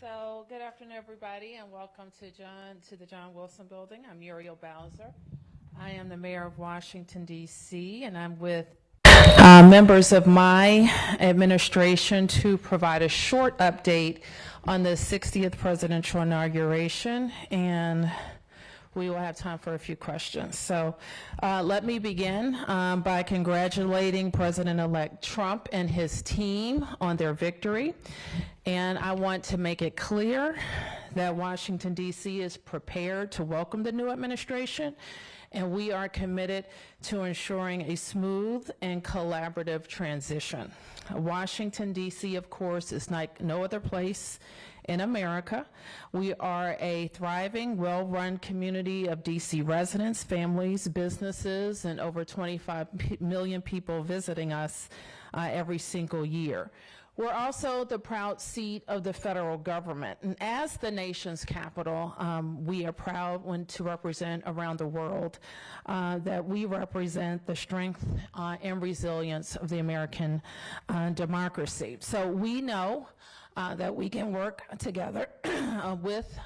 So good afternoon, everybody, and welcome to the John Wilson Building. I'm Muriel Bowser. I am the mayor of Washington, D.C., and I'm with members of my administration to provide a short update on the 60th presidential inauguration, and we will have time for a few questions. So let me begin by congratulating President-elect Trump and his team on their victory. And I want to make it clear that Washington, D.C. is prepared to welcome the new administration, and we are committed to ensuring a smooth and collaborative transition. Washington, D.C., of course, is like no other place in America. We are a thriving, well-run community of D.C. residents, families, businesses, and over 25 million people visiting us every single year. We're also the proud seat of the federal government, and as the nation's capital, we are proud to represent around the world that we represent the strength and resilience of the American democracy. So we know that we can work together with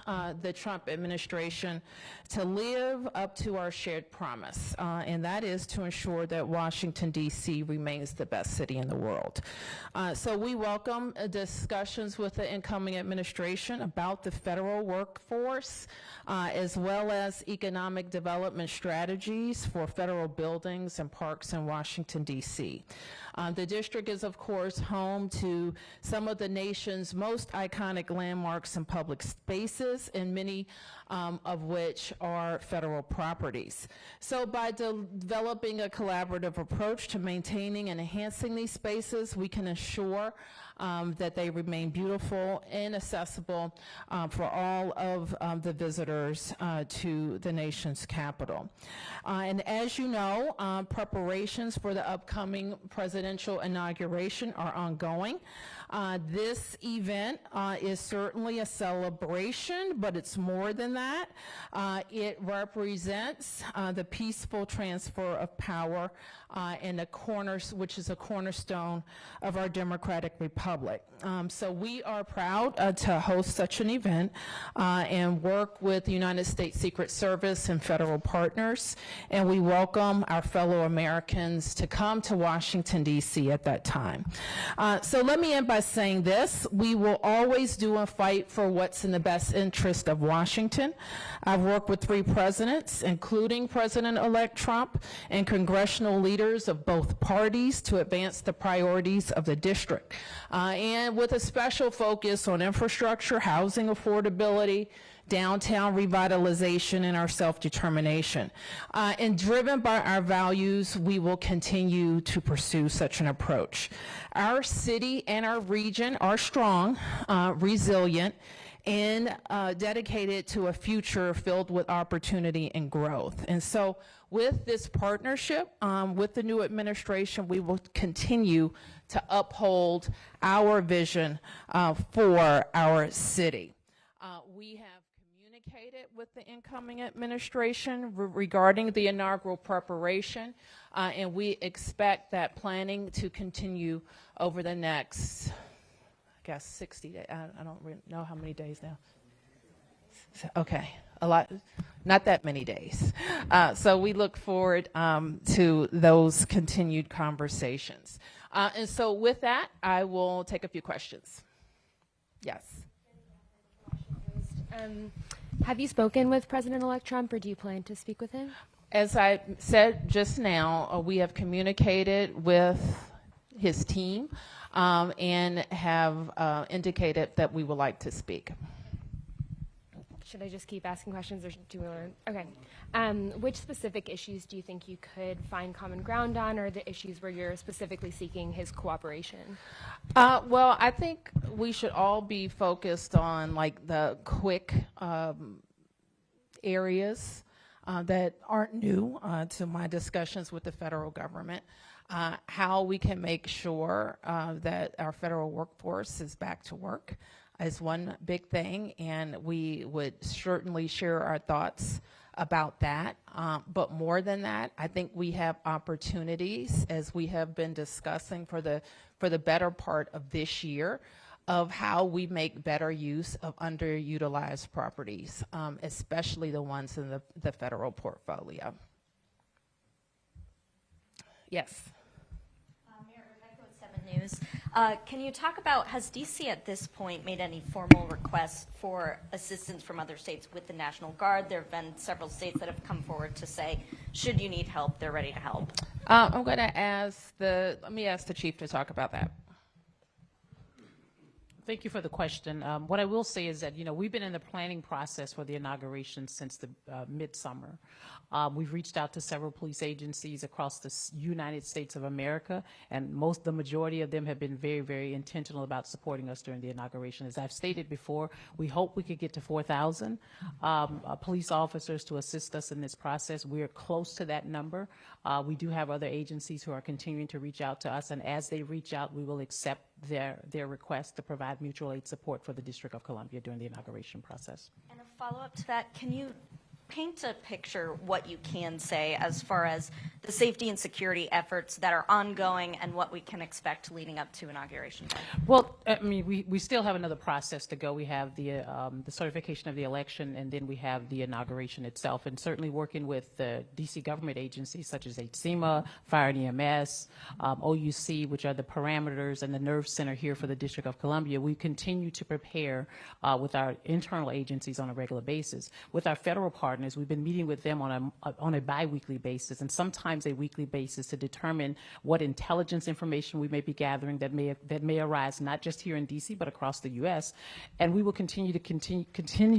the Trump administration to live up to our shared promise, and that is to ensure that Washington, D.C. remains the best city in the world. So we welcome discussions with the incoming administration about the federal workforce, as well as economic development strategies for federal buildings and parks in Washington, D.C. The district is, of course, home to some of the nation's most iconic landmarks and public spaces, and many of which are federal properties. So by developing a collaborative approach to maintaining and enhancing these spaces, we can ensure that they remain beautiful and accessible for all of the visitors to the nation's capital. And as you know, preparations for the upcoming presidential inauguration are ongoing. This event is certainly a celebration, but it's more than that. It represents the peaceful transfer of power and which is a cornerstone of our democratic republic. So we are proud to host such an event and work with the United States Secret Service and federal partners, and we welcome our fellow Americans to come to Washington, D.C. at that time. So let me end by saying this: we will always do a fight for what's in the best interest of Washington. I've worked with 3 presidents, including President-elect Trump, and congressional leaders of both parties to advance the priorities of the district, and with a special focus on infrastructure, housing affordability, downtown revitalization, and our self-determination. And driven by our values, we will continue to pursue such an approach. Our city and our region are strong, resilient, and dedicated to a future filled with opportunity and growth. And so with this partnership with the new administration, we will continue to uphold our vision for our city. We have communicated with the incoming administration regarding the inaugural preparation, and we expect that planning to continue over the next, I guess, 60 days. I don't really know how many days now. Okay, a lot, not that many days. So we look forward to those continued conversations. And so with that, I will take a few questions. Yes. Have you spoken with President-elect Trump, or do you plan to speak with him? As I said just now, we have communicated with his team and have indicated that we would like to speak. Should I just keep asking questions, or do we learn? Okay. Which specific issues do you think you could find common ground on, or the issues where you're specifically seeking his cooperation? Well, I think we should all be focused on like the quick areas that aren't new to my discussions with the federal government. How we can make sure that our federal workforce is back to work is one big thing, and we would certainly share our thoughts about that. But more than that, I think we have opportunities, as we have been discussing for the better part of this year, of how we make better use of underutilized properties, especially the ones in the federal portfolio. Yes. Mayor Rebecca with 7 News. Can you talk about, has DC at this point made any formal requests for assistance from other states with the National Guard? There have been several states that have come forward to say, should you need help, they're ready to help. I'm going to let me ask the chief to talk about that. Thank you for the question. What I will say is that, we've been in the planning process for the inauguration since the midsummer. We've reached out to several police agencies across the United States of America, and the majority of them have been very, very intentional about supporting us during the inauguration. As I've stated before, we hope we could get to 4,000 police officers to assist us in this process. We are close to that number. We do have other agencies who are continuing to reach out to us, and as they reach out, we will accept their request to provide mutual aid support for the District of Columbia during the inauguration process. And a follow-up to that, can you paint a picture what you can say as far as the safety and security efforts that are ongoing and what we can expect leading up to Inauguration Day? Well, I mean, we still have another process to go. We have the certification of the election, and then we have the inauguration itself. And certainly working with the D.C. government agencies such as HCEMA, Fire and EMS, OUC, which are the parameters, and the Nerve Center here for the District of Columbia, we continue to prepare with our internal agencies on a regular basis. With our federal partners, we've been meeting with them on a bi-weekly basis and sometimes a weekly basis to determine what intelligence information we may be gathering that may arise not just here in D.C. but across the U.S. And we will continue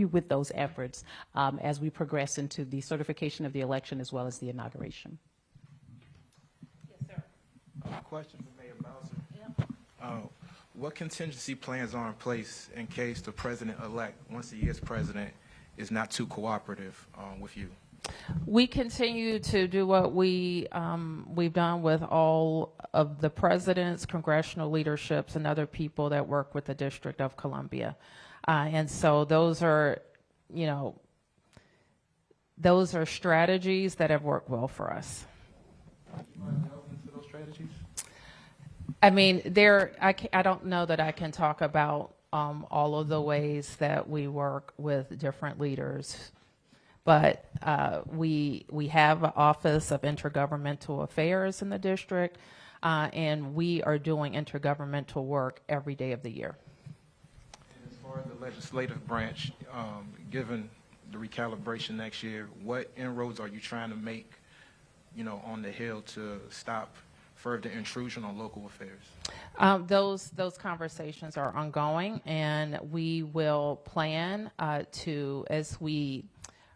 with those efforts as we progress into the certification of the election as well as the inauguration. Yes, sir. Question for Mayor Bowser. What contingency plans are in place in case the president-elect, once he is president, is not too cooperative with you? We continue to do what we've done with all of the presidents, congressional leaderships, and other people that work with the District of Columbia. And so those are strategies that have worked well for us. You want to delve into those strategies? I mean, I don't know that I can talk about all of the ways that we work with different leaders, but we have an Office of Intergovernmental Affairs in the district, and we are doing intergovernmental work every day of the year. And as far as the legislative branch, given the recalibration next year, what inroads are you trying to make, on the Hill to stop further intrusion on local affairs? Those conversations are ongoing, and we will plan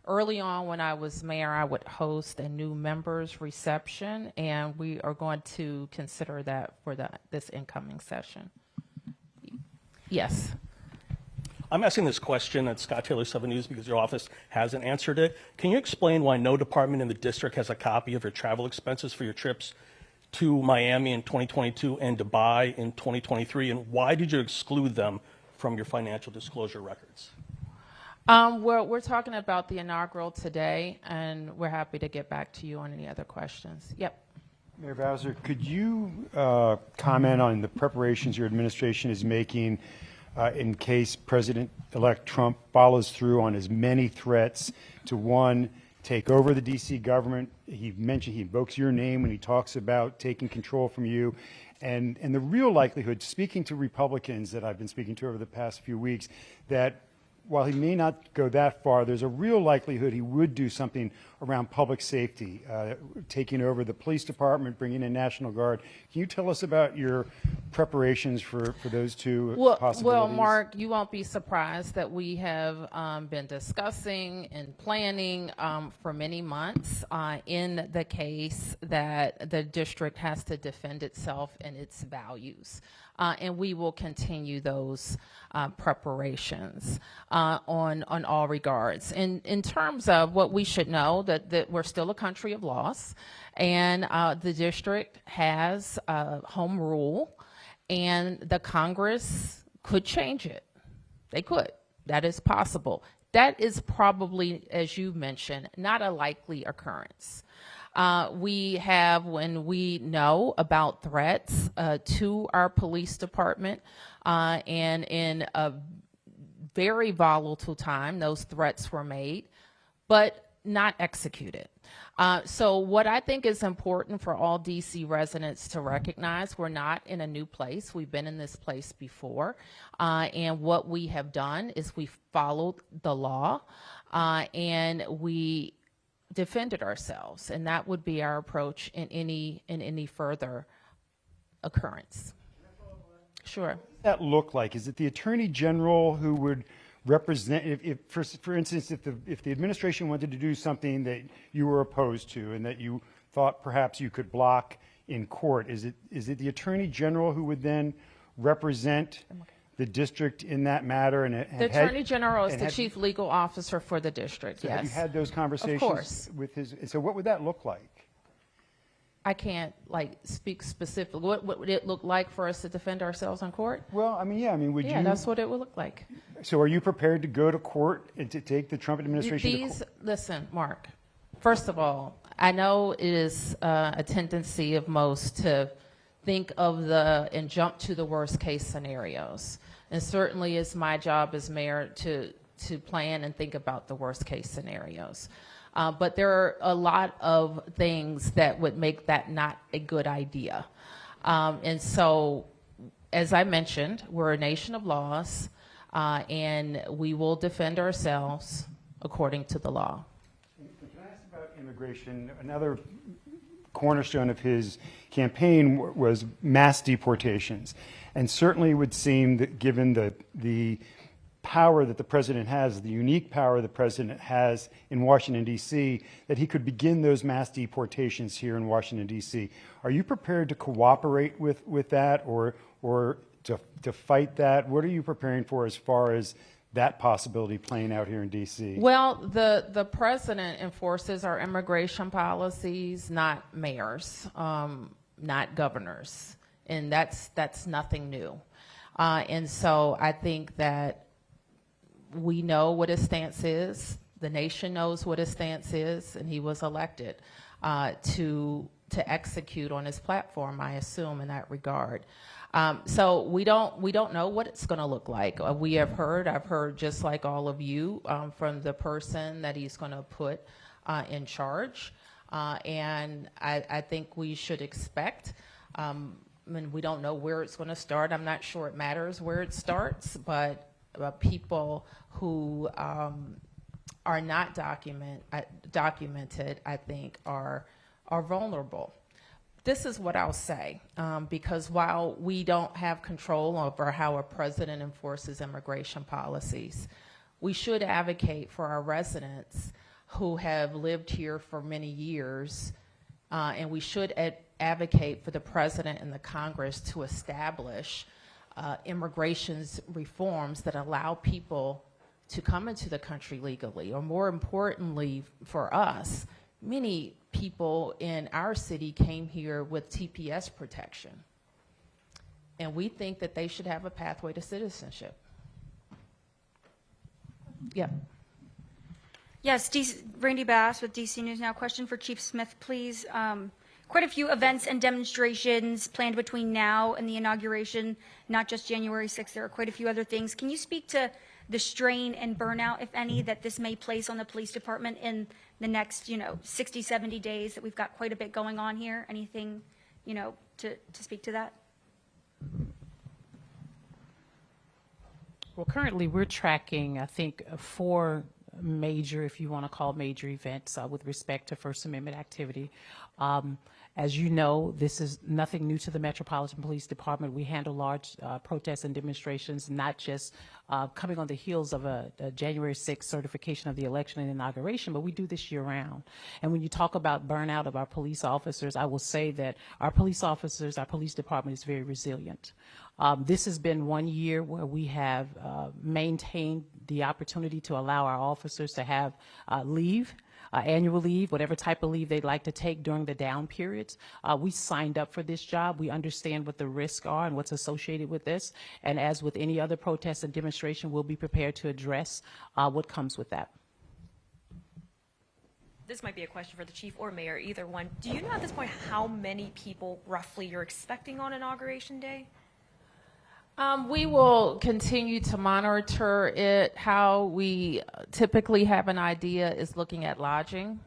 early on when I was mayor, I would host a new members reception, and we are going to consider that for this incoming session. Yes. I'm asking this question at Scott Taylor 7 News because your office hasn't answered it. Can you explain why no department in the district has a copy of your travel expenses for your trips to Miami in 2022 and Dubai in 2023, and why did you exclude them from your financial disclosure records? We're talking about the inaugural today, and we're happy to get back to you on any other questions. Yep. Mayor Bowser, could you comment on the preparations your administration is making in case President-elect Trump follows through on his many threats to, one, take over the D.C. government? He invokes your name when he talks about taking control from you. And the real likelihood, speaking to Republicans that I've been speaking to over the past few weeks, that while he may not go that far, there's a real likelihood he would do something around public safety, taking over the police department, bringing in National Guard. Can you tell us about your preparations for those two possibilities? Well, Mark, you won't be surprised that we have been discussing and planning for many months in the case that the district has to defend itself and its values. And we will continue those preparations on all regards. In terms of what we should know, that we're still a country of laws, and the district has home rule, and the Congress could change it. They could. That is possible. That is probably, as you mentioned, not a likely occurrence. We have, when we know about threats to our police department, And in a very volatile time, those threats were made, but not executed. So what I think is important for all DC residents to recognize, we're not in a new place. We've been in this place before. And what we have done is we followed the law and we defended ourselves. And that would be our approach in any further occurrence. Sure. That look like? Is it the Attorney General who would represent, for instance, if the administration wanted to do something that you were opposed to and that you thought perhaps you could block in court, is it the Attorney General who would then represent the district in that matter? And The Attorney General is the chief legal officer for the district, so yes. have you had those conversations course. with his? So what would that look like? I can't speak specifically. What would it look like for us to defend ourselves in court? Well, I mean, would Yeah, you? that's what it would look like. So are you prepared to go to court and to take the Trump administration to court? Listen, Mark, first of all, I know it is a tendency of most to think of and jump to the worst case scenarios. And certainly it's my job as mayor to plan and think about the worst case scenarios. But there are a lot of things that would make that not a good idea. And so, as I mentioned, we're a nation of laws, and we will defend ourselves according to the law. Can I ask about immigration? Another cornerstone of his campaign was mass deportations. And certainly it would seem that given the power that the president has, the unique power the president has in Washington, D.C., that he could begin those mass deportations here in Washington, D.C. Are you prepared to cooperate with that or to fight that? What are you preparing for as far as that possibility playing out here in D.C.? Well, the president enforces our immigration policies, not mayors, not governors, and that's nothing new. And so I think that we know what his stance is. The nation knows what his stance is, and he was elected to execute on his platform, I assume, in that regard. So we don't know what it's going to look like. I've heard just like all of you from the person that he's going to put in charge, and I think we should expect. I mean, we don't know where it's going to start. I'm not sure it matters where it starts, but people who are not documented, I think, are vulnerable. This is what I'll say, because while we don't have control over how a president enforces immigration policies, we should advocate for our residents who have lived here for many years, and we should advocate for the president and the Congress to establish immigration reforms that allow people to come into the country legally, or more importantly for us, many people in our city came here with TPS protection, and we think that they should have a pathway to citizenship. Yeah. Yes, Randy Bass with DC News Now. Question for Chief Smith, please. Quite a few events and demonstrations planned between now and the inauguration, not just January 6th. There are quite a few other things. Can you speak to the strain and burnout, if any, that this may place on the police department in the next, 60, 70 days that we've got quite a bit going on here? Anything, to speak to that? Well, currently we're tracking, I think, 4 major, if you want to call major events with respect to First Amendment activity. As you know, this is nothing new to the Metropolitan Police Department. We handle large protests and demonstrations, not just coming on the heels of a January 6th certification of the election and inauguration, but we do this year round. And when you talk about burnout of our police officers, I will say that our police department is very resilient. This has been one year where we have maintained the opportunity to allow our officers to have leave, annual leave, whatever type of leave they'd like to take during the down periods. We signed up for this job. We understand what the risks are and what's associated with this. And as with any other protest and demonstration, we'll be prepared to address what comes with that. This might be a question for the chief or mayor, either one. Do you know at this point how many people roughly you're expecting on Inauguration Day? We will continue to monitor it. How we typically have an idea is looking at lodging.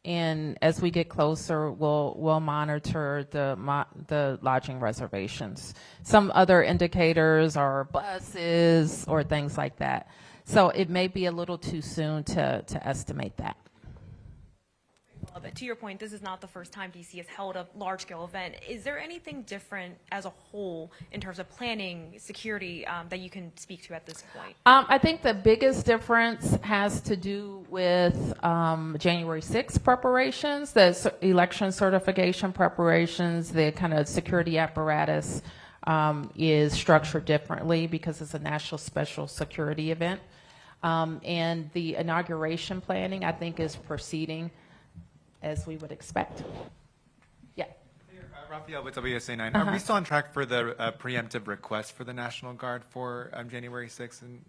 And as we get closer, we'll monitor the lodging reservations. Some other indicators are buses or things like that. So it may be a little too soon to estimate that. But to your point, this is not the first time DC has held a large-scale event. Is there anything different as a whole in terms of planning, security, that you can speak to at this point? I think the biggest difference has to do with January 6th preparations, the election certification preparations, the kind of security apparatus is structured differently because it's a national special security event. And the inauguration planning, I think, is proceeding as we would expect. Yeah. Raphael with WSA9. Are we still on track for the preemptive request for the National Guard for January 6th and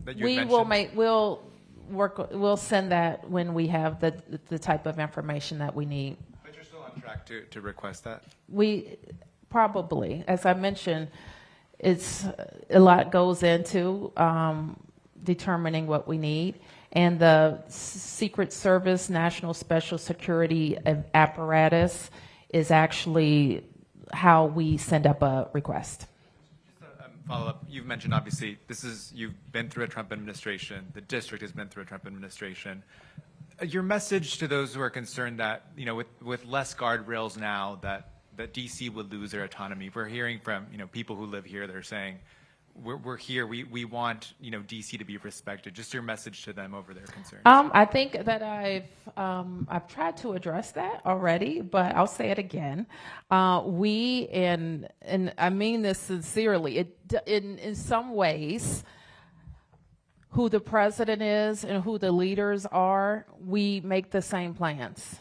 that you had mentioned? We'll send that when we have the type of information that we need. But you're still on track to request that? We probably, as I mentioned, it's a lot goes into determining what we need. And the Secret Service National Special Security apparatus is actually how we send up a request. Just a follow-up. You've mentioned, obviously, you've been through a Trump administration. The district has been through a Trump administration. Your message to those who are concerned that, with less guardrails now, that DC would lose their autonomy. We're hearing from, people who live here that are saying, we're here. We want DC to be respected. Just your message to them over their concerns. I think that I've tried to address that already, but I'll say it again. We and I mean this sincerely. In some ways, who the president is and who the leaders are, we make the same plans.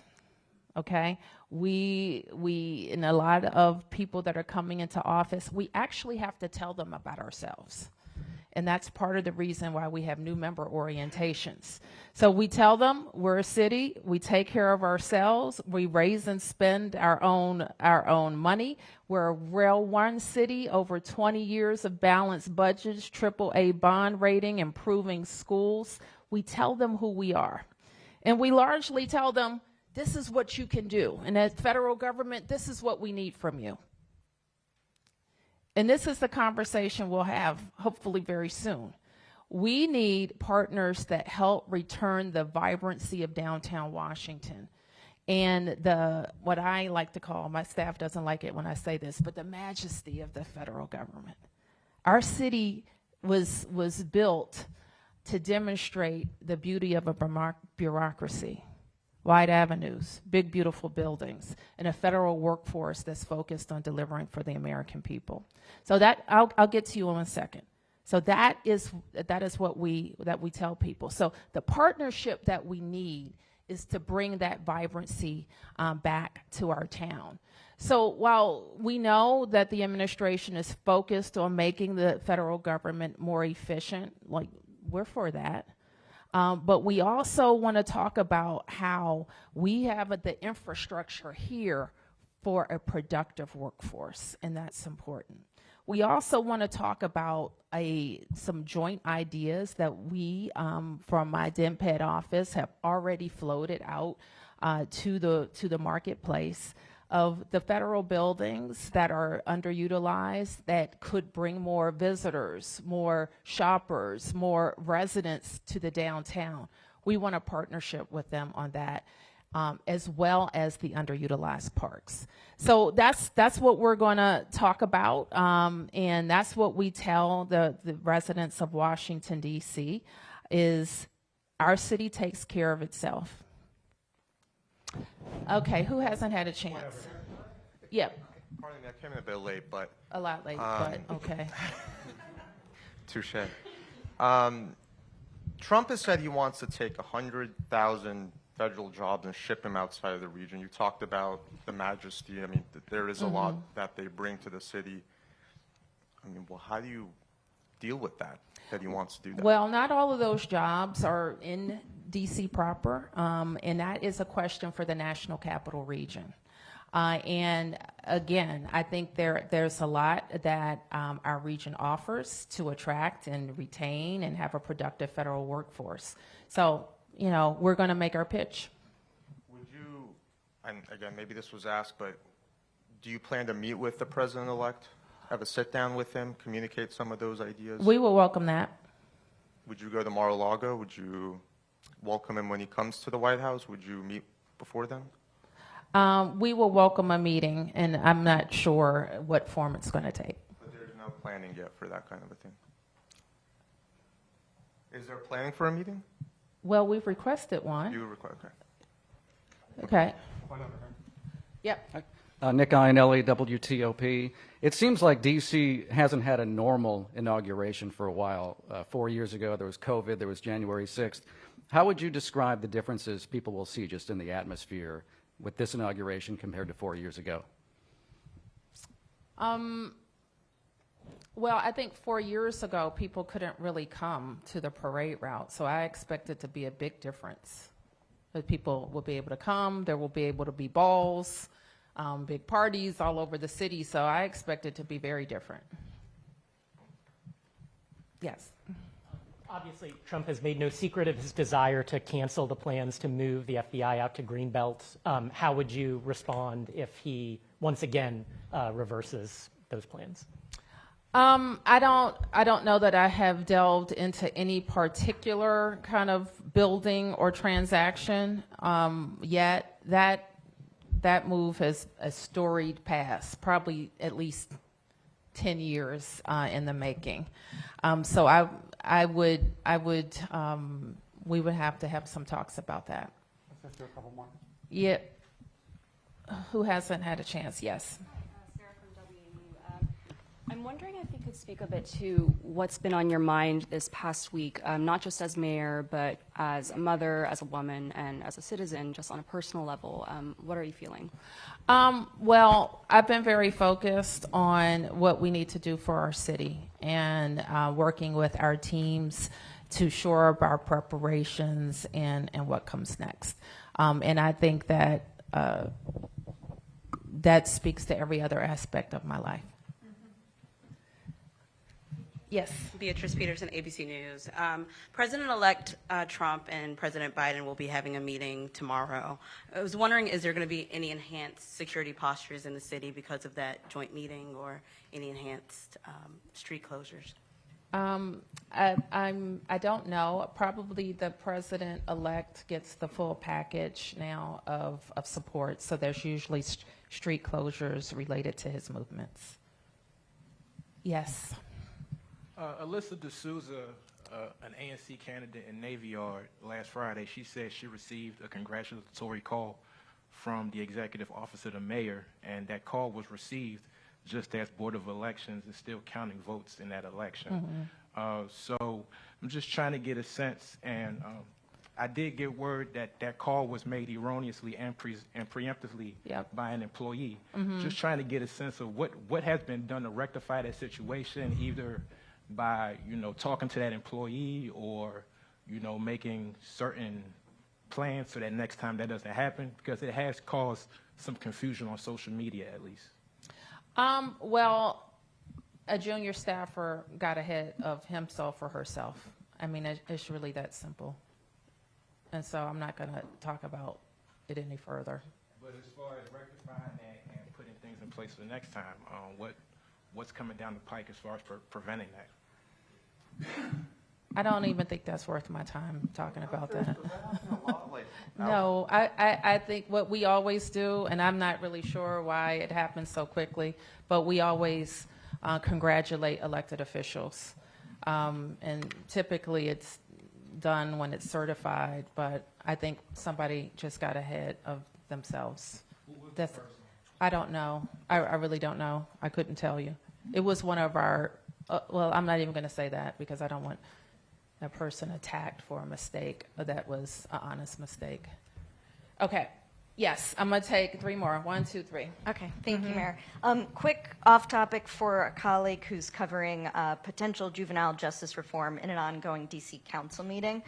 Okay. And a lot of people that are coming into office, we actually have to tell them about ourselves. And that's part of the reason why we have new member orientations. So we tell them we're a city, we take care of ourselves, we raise and spend our own money. We're a Rail One city, over 20 years of balanced budgets, AAA bond rating, improving schools. We tell them who we are. And we largely tell them, this is what you can do. And as federal government, this is what we need from you. And this is the conversation we'll have hopefully very soon. We need partners that help return the vibrancy of downtown Washington and what I like to call, my staff doesn't like it when I say this, but the majesty of the federal government. Our city was built to demonstrate the beauty of a bureaucracy. Wide avenues, big, beautiful buildings, and a federal workforce that's focused on delivering for the American people. So that I'll get to you in a second. So that is what we tell people. So the partnership that we need is to bring that vibrancy back to our town. So while we know that the administration is focused on making the federal government more efficient, like we're for that. But we also want to talk about how we have the infrastructure here for a productive workforce, and that's important. We also want to talk about some joint ideas that we, from my DMPED office, have already floated out to the marketplace of the federal buildings that are underutilized that could bring more visitors, more shoppers, more residents to the downtown. We want a partnership with them on that, as well as the underutilized parks. So that's what we're going to talk about, and that's what we tell the residents of Washington, D.C., is our city takes care of itself. Okay, who hasn't had a chance? Yep. Pardon me, I came in a bit late, but... A lot late, but okay. Touche. Trump has said he wants to take 100,000 federal jobs and ship them outside of the region. You talked about the majesty. I mean, there is a lot that they bring to the city. I mean, well, how do you deal with that he wants to do that? Well, not all of those jobs are in D.C. proper, and that is a question for the National Capital Region. And again, I think there's a lot that our region offers to attract and retain and have a productive federal workforce. So, you know, we're going to make our pitch. Would you, and again, maybe this was asked, but do you plan to meet with the president-elect, have a sit-down with him, communicate some of those ideas? We will welcome that. Would you go to Mar-a-Lago? Would you welcome him when he comes to the White House? Would you meet before then? We will welcome a meeting, and I'm not sure what form it's going to take. But there's no planning yet for that kind of a thing. Is there planning for a meeting? Well, we've requested one. You request, okay. Okay. Yep. Nick Ionelli, WTOP. It seems like D.C. hasn't had a normal inauguration for a while. 4 years ago, there was COVID, there was January 6th. How would you describe the differences people will see just in the atmosphere with this inauguration compared to 4 years ago? Well, I think 4 years ago, people couldn't really come to the parade route, so I expect it to be a big difference. That people will be able to come, there will be able to be balls, big parties all over the city, so I expect it to be very different. Yes. Obviously, Trump has made no secret of his desire to cancel the plans to move the FBI out to Greenbelt. How would you respond if he once again reverses those plans? I don't know that I have delved into any particular kind of building or transaction yet. That move has a storied past, probably at least 10 years in the making. So we would have to have some talks about that. Let's do a couple more. Yeah. Who hasn't had a chance? Yes. Sarah from WU. I'm wondering if you could speak a bit to what's been on your mind this past week, not just as mayor, but as a mother, as a woman, and as a citizen, just on a personal level. What are you feeling? Well, I've been very focused on what we need to do for our city and working with our teams to shore up our preparations and what comes next. And I think that that speaks to every other aspect of my life. Yes. Beatrice Peterson, ABC News. President-elect Trump and President Biden will be having a meeting tomorrow. I was wondering, is there going to be any enhanced security postures in the city because of that joint meeting, or any enhanced street closures? I don't know. Probably the president-elect gets the full package now of support, so there's usually street closures related to his movements. Yes. Alyssa D'Souza, an ANC candidate in Navy Yard, last Friday, she said she received a congratulatory call from the executive office of the mayor, and that call was received just as Board of Elections is still counting votes in that election. So I'm just trying to get a sense, and I did get word that that call was made erroneously and preemptively by an employee. Just trying to get a sense of what has been done to rectify that situation, either by, talking to that employee or, making certain plans so that next time that doesn't happen, because it has caused some confusion on social media, at least. Well, a junior staffer got ahead of himself or herself. I mean, it's really that simple. And so I'm not going to talk about it any further. But as far as rectifying that and putting things in place for the next time, what's coming down the pike as far as preventing that? I don't even think that's worth my time talking about that. No, I think what we always do, and I'm not really sure why it happens so quickly, but we always congratulate elected officials. And typically it's done when it's certified, but I think somebody just got ahead of themselves. I don't know. I really don't know. I couldn't tell you. It was one of our, well, I'm not even going to say that because I don't want a person attacked for a mistake. That was an honest mistake. Okay. Yes, I'm going to take three more. 1, 2, 3. Okay, thank you, Mayor. Quick off topic for a colleague who's covering potential juvenile justice reform in an ongoing DC council meeting.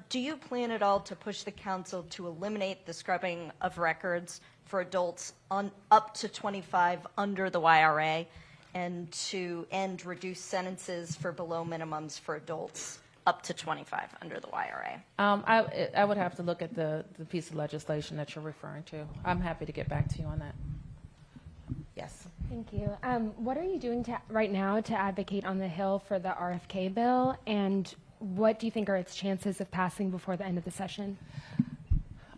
Do you plan at all to push the council to eliminate the scrubbing of records for adults on up to 25 under the YRA, and to end reduced sentences for below minimums for adults up to 25 under the YRA? I would have to look at the piece of legislation that you're referring to. I'm happy to get back to you on that. Yes. Thank you. What are you doing right now to advocate on the Hill for the RFK bill, and what do you think are its chances of passing before the end of the session?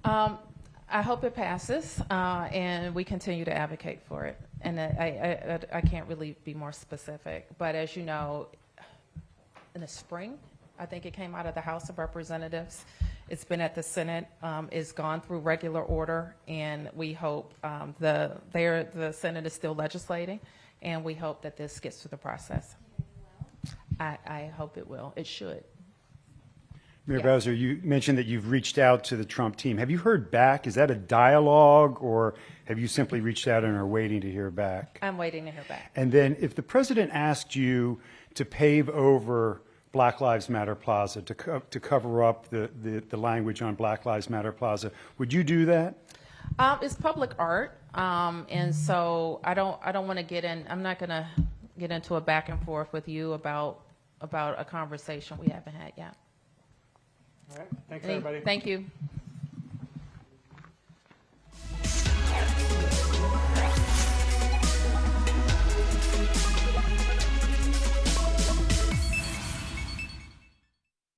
I hope it passes, and we continue to advocate for it. And I can't really be more specific, but as you know, in the spring, I think it came out of the House of Representatives. It's been at the Senate. It's gone through regular order, and we hope the Senate is still legislating, and we hope that this gets through the process. I hope it will. It should. Mayor Bowser, you mentioned that you've reached out to the Trump team. Have you heard back? Is that a dialogue, or have you simply reached out and are waiting to hear back? I'm waiting to hear back. And then if the president asked you to pave over Black Lives Matter Plaza, to cover up the language on Black Lives Matter Plaza, would you do that? It's public art, and so I don't want to get in. I'm not going to get into a back and forth with you about a conversation we haven't had yet. All right. Thanks, everybody. Thank you.